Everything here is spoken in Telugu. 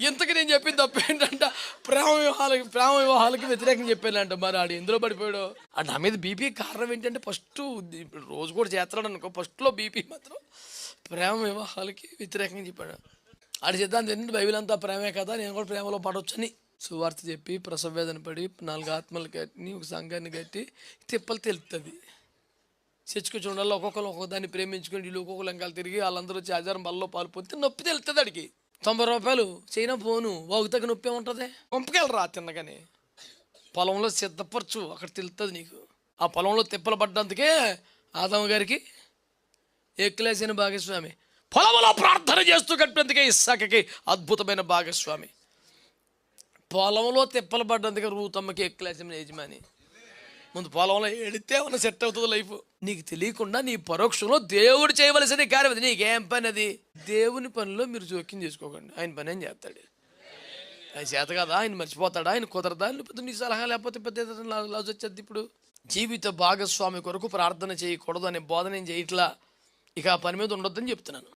ఇంతకీ నేను చెప్పిన తప్పు ఏంటంట, ప్రేమ వివాహాలకి వ్యతిరేకంగా చెప్పానంట. మరి ఆడు ఎందులో పడిపోయాడు? నా మీద బీపీ కారణం ఏంటంటే ఫస్ట్ రోజు కూడా చేస్తాడు అనుకో, ఫస్ట్లో బీపీ మాత్రం ప్రేమ వివాహాలకి వ్యతిరేకంగా చెప్పాడు. ఆడి సిద్ధాంతం ఏంటంటే బైబిల్ అంతా ప్రేమే కదా, నేను కూడా ప్రేమలో పడవచ్చని సువార్త చెప్పి ప్రసవ వేదన పడి 4 ఆత్మలు కట్టి ఒక సంఘాన్ని కట్టి తిప్పలు తెలుస్తుంది. చర్చకు చూడాలి, ఒక్కొక్కరు దాన్ని ప్రేమించుకొని వీళ్ళు ఒక్కొక్క లంకాలు తిరిగి వాళ్ళందరూ వచ్చి ఆచారం బల్లో పాలు పొందితే నొప్పి తెలుస్తుంది. అడిగి 90 రూపాయలు చైనా ఫోను వాగుతగ్గ నొప్పి ఉంటుంది. పంపకెళ్ళరా తిన్నగానే పొలంలో సిద్ధపరచు, అక్కడ తెలుస్తుంది నీకు. ఆ పొలంలో తిప్పలు పడ్డందుకే ఆదాము గారికి ఎక్కిలేసిన భాగస్వామి, పొలంలో ప్రార్థన చేస్తూ కట్టినందుకే ఇస్సాకుకి అద్భుతమైన భాగస్వామి, పొలంలో తిప్పలు పడ్డందుకే రూతమ్మకి ఎక్కిలేసిన యజమాని. ముందు పొలంలో ఎడితే మన సెట్ అవుతుంది లైఫ్. నీకు తెలియకుండా నీ పరోక్షంలో దేవుడు చేయవలసిన కార్యం అది. నీకేం పని అది? దేవుని పనిలో మీరు జోక్యం చేసుకోకండి. ఆయన పని ఏం చేస్తాడు? ఆయన చేత కదా, ఆయన మర్చిపోతాడా? ఆయన కుదరదా? లేకపోతే నీ సలహా లేకపోతే పెద్ద లాజ్ వచ్చేది. ఇప్పుడు జీవిత భాగస్వామి కొరకు ప్రార్థన చేయకూడదు అనే బోధన ఏం చేయట్లా. ఇక ఆ పని మీద ఉండొద్దని చెప్తున్నాను.